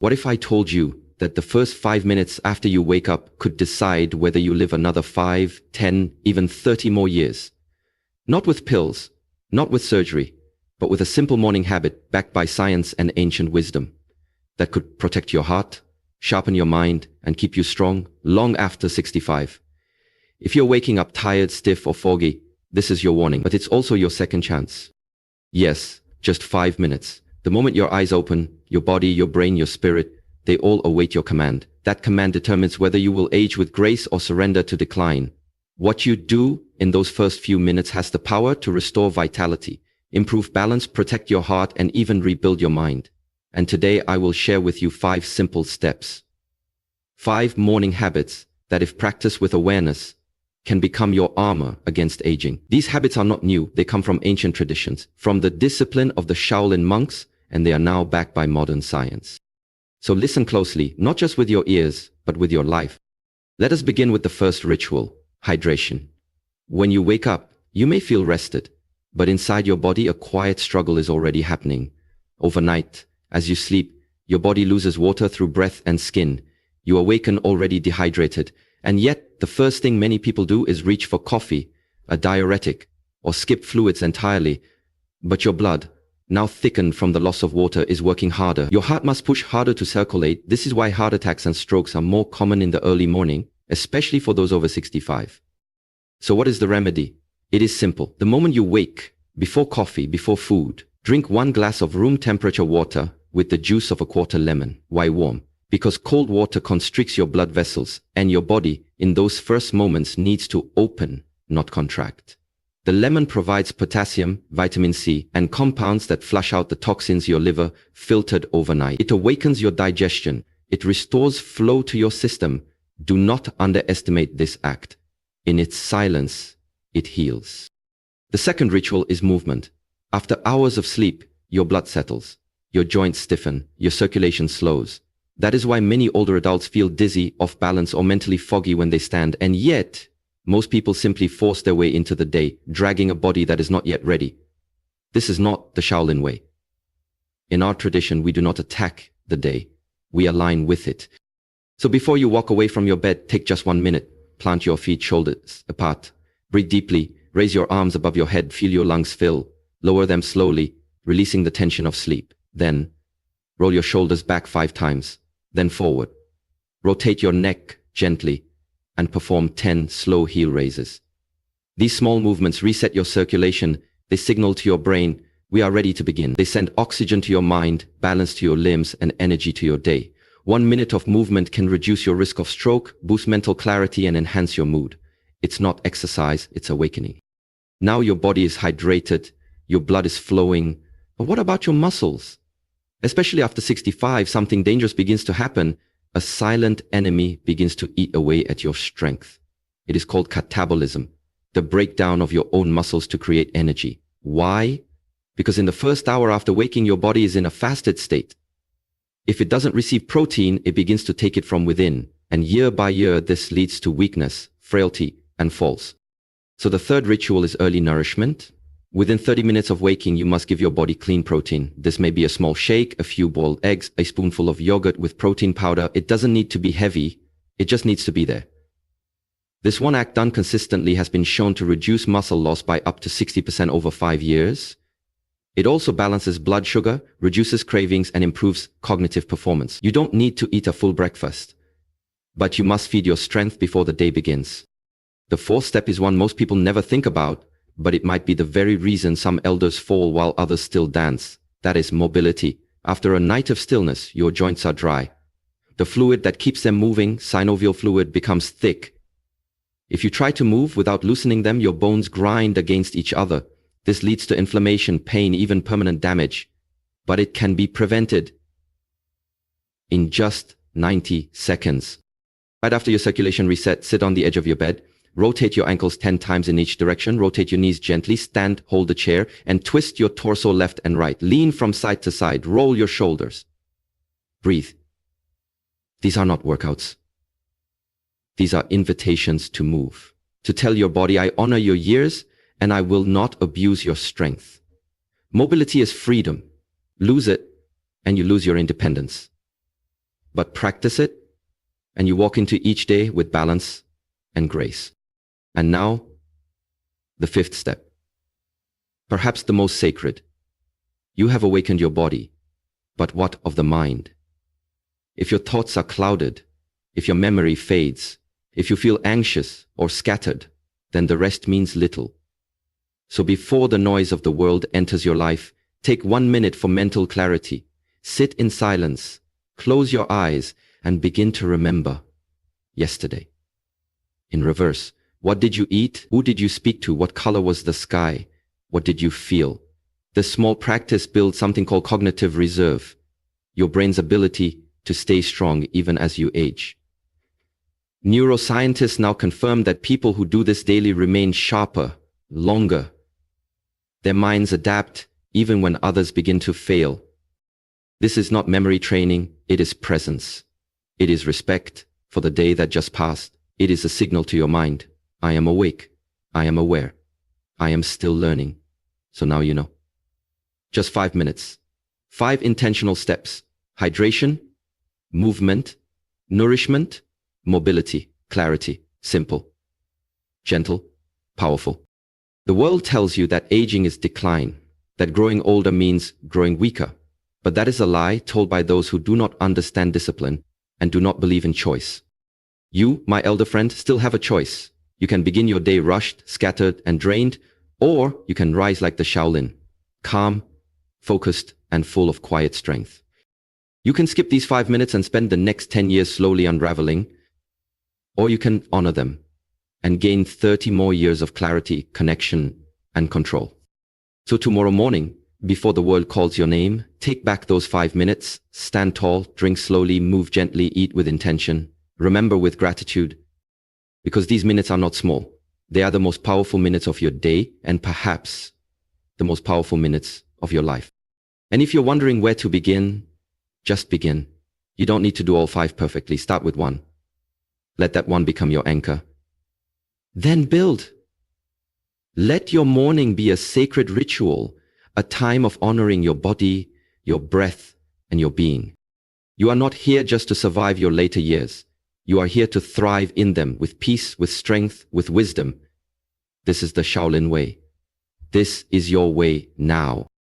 What if I told you that the first 5 minutes after you wake up could decide whether you live another 5, 10, even 30 more years? Not with pills, not with surgery, but with a simple morning habit backed by science and ancient wisdom that could protect your heart, sharpen your mind, and keep you strong long after 65. If you're waking up tired, stiff, or foggy, this is your warning, but it's also your second chance. Yes, just 5 minutes. The moment your eyes open, your body, your brain, your spirit, they all await your command. That command determines whether you will age with grace or surrender to decline. What you do in those first few minutes has the power to restore vitality, improve balance, protect your heart, and even rebuild your mind. And today I will share with you 5 simple steps. 5 morning habits that, if practiced with awareness, can become your armor against aging. These habits are not new. They come from ancient traditions, from the discipline of the Shaolin monks, and they are now backed by modern science. So listen closely, not just with your ears, but with your life. Let us begin with the first ritual, hydration. When you wake up, you may feel rested, but inside your body a quiet struggle is already happening. Overnight, as you sleep, your body loses water through breath and skin. You awaken already dehydrated, and yet the first thing many people do is reach for coffee, a diuretic, or skip fluids entirely. But your blood, now thickened from the loss of water, is working harder. Your heart must push harder to circulate. This is why heart attacks and strokes are more common in the early morning, especially for those over 65. So what is the remedy? It is simple. The moment you wake, before coffee, before food, drink 1 glass of room temperature water with the juice of a quarter lemon. Why warm? Because cold water constricts your blood vessels, and your body, in those first moments, needs to open, not contract. The lemon provides potassium, vitamin C, and compounds that flush out the toxins your liver filtered overnight. It awakens your digestion. It restores flow to your system. Do not underestimate this act. In its silence, it heals. The second ritual is movement. After hours of sleep, your blood settles, your joints stiffen, your circulation slows. That is why many older adults feel dizzy, off balance, or mentally foggy when they stand, and yet, most people simply force their way into the day, dragging a body that is not yet ready. This is not the Shaolin way. In our tradition, we do not attack the day. We align with it. So before you walk away from your bed, take just 1 minute. Plant your feet shoulders apart. Breathe deeply. Raise your arms above your head. Feel your lungs fill. Lower them slowly, releasing the tension of sleep. Then, roll your shoulders back 5 times. Then forward. Rotate your neck gently and perform 10 slow heel raises. These small movements reset your circulation. They signal to your brain, we are ready to begin. They send oxygen to your mind, balance to your limbs, and energy to your day. 1 minute of movement can reduce your risk of stroke, boost mental clarity, and enhance your mood. It's not exercise, it's awakening. Now your body is hydrated, your blood is flowing. But what about your muscles? Especially after 65, something dangerous begins to happen. A silent enemy begins to eat away at your strength. It is called catabolism, the breakdown of your own muscles to create energy. Why? Because in the first hour after waking, your body is in a fasted state. If it doesn't receive protein, it begins to take it from within. And year by year, this leads to weakness, frailty, and falls. So the third ritual is early nourishment. Within 30 minutes of waking, you must give your body clean protein. This may be a small shake, a few boiled eggs, a spoonful of yogurt with protein powder. It doesn't need to be heavy. It just needs to be there. This one act done consistently has been shown to reduce muscle loss by up to 60% over 5 years. It also balances blood sugar, reduces cravings, and improves cognitive performance. You don't need to eat a full breakfast, but you must feed your strength before the day begins. The fourth step is one most people never think about, but it might be the very reason some elders fall while others still dance. That is mobility. After a night of stillness, your joints are dry. The fluid that keeps them moving, synovial fluid, becomes thick. If you try to move without loosening them, your bones grind against each other. This leads to inflammation, pain, even permanent damage. But it can be prevented in just 90 seconds. Right after your circulation reset, sit on the edge of your bed. Rotate your ankles 10 times in each direction. Rotate your knees gently. Stand, hold the chair, and twist your torso left and right. Lean from side to side. Roll your shoulders. Breathe. These are not workouts. These are invitations to move. To tell your body, I honor your years and I will not abuse your strength. Mobility is freedom. Lose it and you lose your independence. but practice it, and you walk into each day with balance and grace. And now, the fifth step. Perhaps the most sacred. You have awakened your body, but what of the mind? If your thoughts are clouded, if your memory fades, if you feel anxious or scattered, then the rest means little. So before the noise of the world enters your life, take 1 minute for mental clarity. Sit in silence, close your eyes, and begin to remember yesterday. In reverse, what did you eat? Who did you speak to? What color was the sky? What did you feel? This small practice builds something called cognitive reserve, your brain's ability to stay strong even as you age. Neuroscientists now confirm that people who do this daily remain sharper, longer. Their minds adapt even when others begin to fail. This is not memory training, it is presence. It is respect for the day that just passed. It is a signal to your mind. I am awake. I am aware. I am still learning. So now you know. Just 5 minutes. 5 intentional steps. Hydration, movement, nourishment, mobility, clarity. Simple, gentle, powerful. The world tells you that aging is decline, that growing older means growing weaker. But that is a lie told by those who do not understand discipline and do not believe in choice. You, my elder friend, still have a choice. You can begin your day rushed, scattered, and drained, or you can rise like the Shaolin, calm, focused, and full of quiet strength. You can skip these 5 minutes and spend the next 10 years slowly unraveling, or you can honor them and gain 30 more years of clarity, connection, and control. So tomorrow morning, before the world calls your name, take back those 5 minutes, stand tall, drink slowly, move gently, eat with intention, remember with gratitude, because these minutes are not small. They are the most powerful minutes of your day and perhaps the most powerful minutes of your life. And if you're wondering where to begin, just begin. You don't need to do all 5 perfectly. Start with 1. Let that 1 become your anchor. Then build. Let your morning be a sacred ritual, a time of honoring your body, your breath, and your being. You are not here just to survive your later years. You are here to thrive in them with peace, with strength, with wisdom. This is the Shaolin way. This is your way now.